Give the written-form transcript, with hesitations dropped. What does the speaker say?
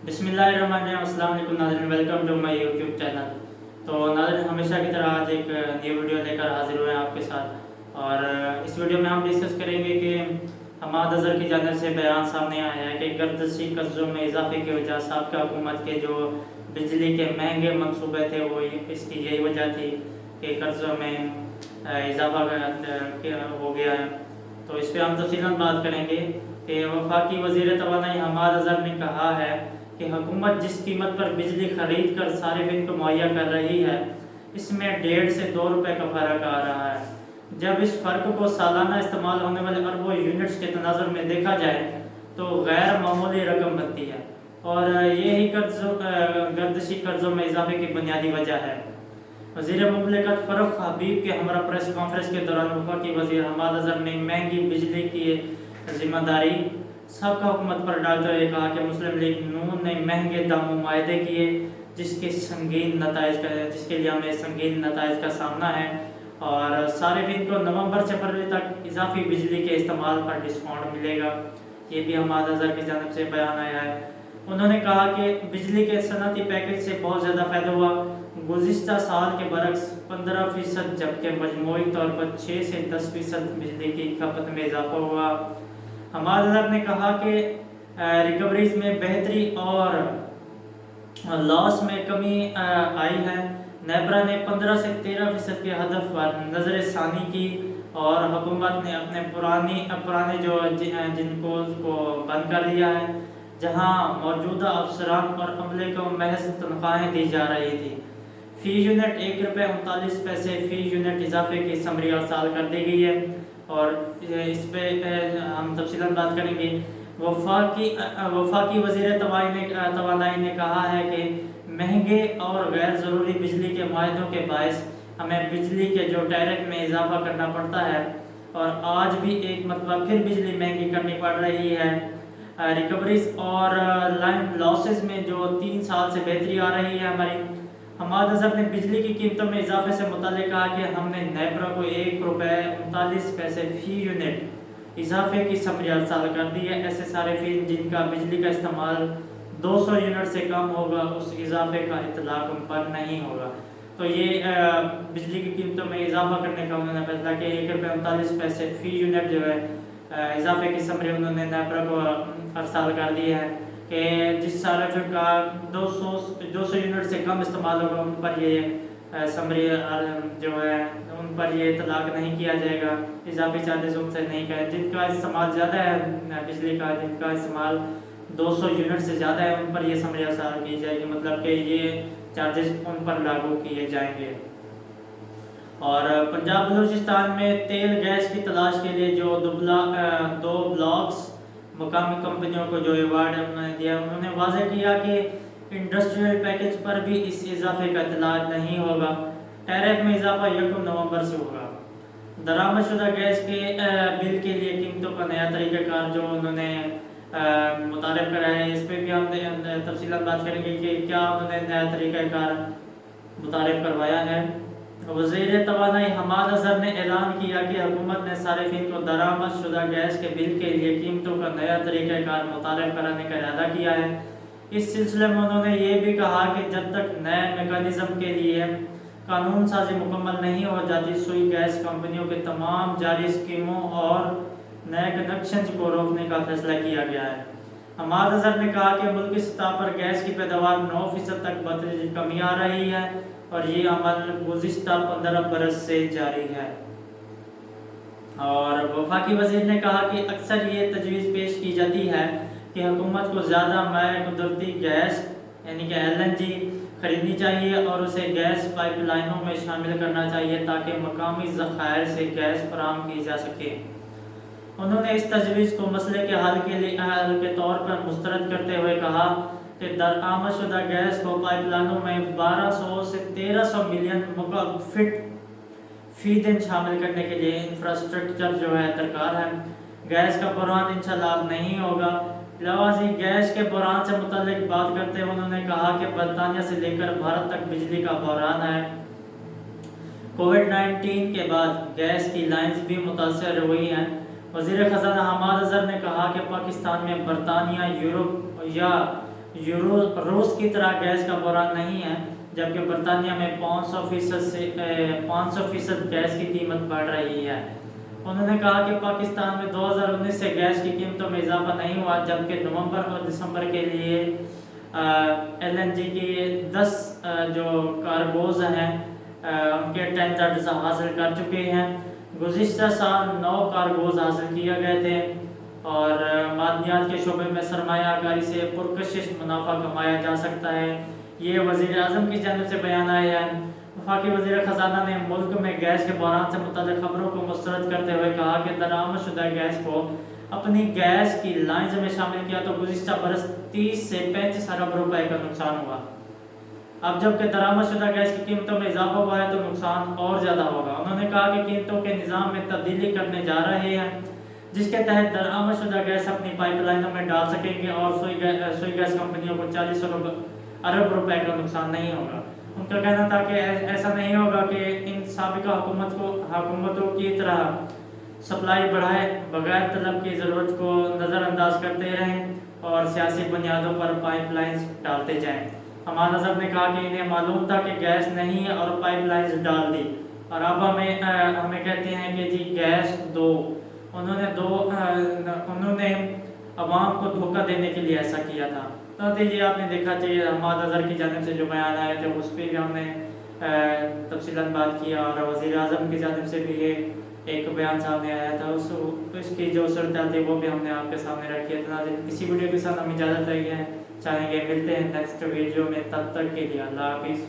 बिस्मिल्लाहिर्रहमानिर्रहीम। अस्सलाम वालेकुम नाज़रीन, welcome to my YouTube channel. तो नाज़रीन, हमेशा की तरह आज एक न्यू वीडियो लेकर हाजिर हुए हैं आपके साथ। और इस वीडियो में हम डिस्कस करेंगे कि हमाद अज़हर की जानिब से बयान सामने आया है कि गर्दिशी कर्ज़ों में इजाफे की वजह साबिक़ा हुकूमत के जो बिजली के महंगे मनसूबे थे वो इसकी यही वजह थी कि कर्ज़ों में इजाफा हो गया है। तो इस पर हम तफसीलन बात करेंगे कि वफाकी वज़ीर तवानाई हमाद अज़हर ने कहा है कि हुकूमत जिस कीमत पर बिजली खरीद कर सारिफिन को मुहैया कर रही है, इसमें 1.5 से 2 रुपये का फ़र्क आ रहा है। जब इस फ़र्क को सालाना इस्तेमाल होने वाले अरबों यूनिट्स के तनाज़ुर में देखा जाए तो गैर मामूली रकम बनती है, और यही गर्दिशी कर्ज़ों में इजाफे की बुनियादी वजह है। वज़ीर मुमलिकत फ़रूख हबीब के हमरा प्रेस कॉन्फ्रेंस के दौरान वफाकी वज़ीर हमाद अज़हर ने महंगी बिजली की ज़िम्मेदारी सबका हुकूमत पर डालते हुए कहा कि मुस्लिम लीग नून ने महंगे दामों मुआहदे किए जिसके लिए हमें संगीन नताइज का सामना है, और सारिफिन को नवंबर से फरवरी तक इजाफी बिजली के इस्तेमाल पर डिस्काउंट मिलेगा। ये भी हमाद अज़हर की जानिब से बयान आया है। उन्होंने कहा कि बिजली के सनती पैकेज से बहुत ज़्यादा फ़ायदा हुआ। गुज़िश्ता साल के बरक्स 15%, जबकि मजमूई तौर पर 6 से 10% बिजली की खपत में इजाफा हुआ। हमाद अज़हर ने कहा कि रिकवरीज में बेहतरी और लॉस में कमी आई है। नेबरा ने 15 से 13% के हदफ पर नज़र षानी की और हुकूमत ने अपने पुराने जिनको को बंद कर दिया है, जहां मौजूदा अफसरान और अमले को महज तनख्वाहें दी जा रही थी। फ़ी यूनिट 1 रुपये 39 पैसे फ़ी यूनिट इजाफे की समरी अरसाल कर दी गई है, और इस पे हम तफसीलन बात करेंगे। वफाकी वज़ीर तवानाई ने कहा है कि महंगे और गैर ज़रूरी बिजली के मुआहदों के बायस हमें बिजली के जो टैरिफ में इजाफा करना पड़ता है, और आज भी एक मतलब फिर बिजली महंगी करनी पड़ रही है। रिकवरीज और लाइन लॉसेस में जो 3 साल से बेहतरी आ रही है हमारी। हमाद अज़हर ने बिजली की कीमतों में इजाफे से मुताल्लिक़ कहा कि हमने नेपरा को 1 रुपये 39 पैसे फ़ी यूनिट इजाफे की समरी अरसाल कर दी है। ऐसे सारिफिन जिनका बिजली का इस्तेमाल 200 यूनिट से कम होगा, उस इजाफे का इतलाक़ उन पर नहीं होगा। तो ये बिजली की कीमतों में इजाफा करने का उन्होंने फैसला किया। 1 रुपये 39 पैसे फ़ी यूनिट जो है इजाफे की समरी उन्होंने नेपरा को अरसाल कर दी है कि जिस सारिफिन का 200 यूनिट से कम इस्तेमाल होगा उन पर ये समरी जो है उन पर ये इतलाक़ नहीं किया जाएगा, इजाफी चार्जेस उनसे नहीं करें। जिनका इस्तेमाल ज़्यादा है बिजली का, जिनका इस्तेमाल 200 यूनिट से ज़्यादा है, उन पर ये समरी अरसाल की जाएगी, मतलब कि ये चार्जेस उन पर लागू किए जाएंगे। और पंजाब बलूचिस्तान में तेल गैस की तलाश के लिए जो 2 ब्लॉक्स मुकामी कंपनियों को जो अवार्ड दिया, उन्होंने वाज़ेह किया कि इंडस्ट्रियल पैकेज पर भी इस इजाफे का इतलाक़ नहीं होगा। टैरिफ में इजाफा 1 नवंबर से होगा। दरामदशुदा गैस के बिल के लिए कीमतों का नया तरीक़ाकार जो उन्होंने मुतारिफ कराया है, इस पर भी हम तफसीलन बात करेंगे कि क्या उन्होंने नया तरीक़ाकार मुतारिफ करवाया है। वज़ीर तवानाई हमाद अज़हर ने ऐलान किया कि हुकूमत ने सारिफिन को दरामदशुदा गैस के बिल के लिए कीमतों का नया तरीक़ाकार मुतारिफ कराने का इरादा किया है। इस सिलसिले में उन्होंने ये भी कहा कि जब तक नए मेकानिज़म के लिए कानून साजी मुकम्मल नहीं हो जाती, सुई गैस कंपनियों के तमाम जारी स्कीमों और नए कनेक्शन को रोकने का फैसला किया गया है। हमाद अज़हर ने कहा कि मुल्की सतह पर गैस की पैदावार 9% तक बतदरीज कमी आ रही है, और ये अमल गुज़िश्ता 15 बरस से जारी है। और वफाकी वज़ीर ने कहा कि अक्सर ये तजवीज़ पेश की जाती है कि हुकूमत को ज़्यादा कुदरती गैस यानी कि LNG खरीदनी चाहिए और उसे गैस पाइपलाइनों में शामिल करना चाहिए ताकि मकामी ज़खायर से गैस फराहम की जा सके। उन्होंने इस तजवीज़ को मसले के हल के तौर पर मुस्तरद करते हुए कहा कि दरामदशुदा गैस को पाइपलाइनों में 1200 से 1300 मिलियन मुकअब फीट फ़ी दिन शामिल करने के लिए इंफ्रास्ट्रक्चर जो है दरकार है। गैस का बहरान इंशाअल्लाह नहीं होगा। लवाजी गैस के बहरान से मुतल्लिक बात करते हुए उन्होंने कहा कि बरतानिया से लेकर भारत तक बिजली का बहरान है। कोविड-19 के बाद गैस की लाइन्स भी मुतासर हुई हैं। वज़ीर ख़ज़ाना हमाद अज़हर ने कहा कि पाकिस्तान में बरतानिया, यूरोप या روس کی طرح گیس کا بحران نہیں ہے، جبکہ برطانیہ میں 500% گیس کی قیمت بڑھ رہی ہے۔ انہوں نے کہا کہ پاکستان میں 2019 سے گیس کی قیمتوں میں اضافہ نہیں ہوا، جبکہ نومبر اور دسمبر کے لیے ایل این جی کی 10 جو کارگوز ہیں ان کے ٹینڈرز حاصل کر چکے ہیں۔ گزشتہ سال 9 کارگوز حاصل کیے گئے تھے اور معدنیات کے شعبے میں سرمایہ کاری سے پرکشش منافع کمایا جا سکتا ہے۔ یہ وزیر اعظم کی جانب سے بیان آیا ہے۔ وفاقی وزیر خزانہ نے ملک میں گیس کے بحران سے متعلق خبروں کو مسترد کرتے ہوئے کہا کہ درآمد شدہ گیس کو اپنی گیس کی لائنز میں شامل کیا تو گزشتہ برس 30 سے 35 ارب روپے کا نقصان ہوا۔ اب جب کہ درآمد شدہ گیس کی قیمتوں میں اضافہ ہوا ہے تو نقصان اور زیادہ ہوگا۔ انہوں نے کہا کہ قیمتوں کے نظام میں تبدیلی کرنے جا رہے ہیں، جس کے تحت درآمد شدہ گیس اپنی پائپ لائنوں میں ڈال سکیں گے اور سوئی گیس کمپنیوں کو 40 ارب روپے کا نقصان نہیں ہوگا۔ ان کا کہنا تھا کہ ایسا نہیں ہوگا کہ ان سابقہ حکومتوں کی طرح سپلائی بڑھائے بغیر طلب کی ضرورت کو نظر انداز کرتے رہیں اور سیاسی بنیادوں پر پائپ لائنز ڈالتے جائیں۔ امان اظہر نے کہا کہ انہیں معلوم تھا کہ گیس نہیں ہے اور پائپ لائنز ڈال دی اور اب ہمیں کہتے ہیں کہ جی گیس دو۔ انہوں نے عوام کو دھوکہ دینے کے لیے ایسا کیا تھا۔ تو یہ آپ نے دیکھا کہ امان اظہر کی جانب سے جو بیان آئے تھے اس پہ بھی ہم نے تفصیلاً بات کیا اور وزیر اعظم کی جانب سے بھی یہ ایک بیان سامنے آیا تھا، اس کی جو صورتحال تھی وہ بھی ہم نے آپ کے سامنے رکھی ہے۔ تو ناظرین اسی ویڈیو کے ساتھ ہم اجازت چاہیں گے، ملتے ہیں نیکسٹ ویڈیو میں، تب تک کے لیے اللہ حافظ۔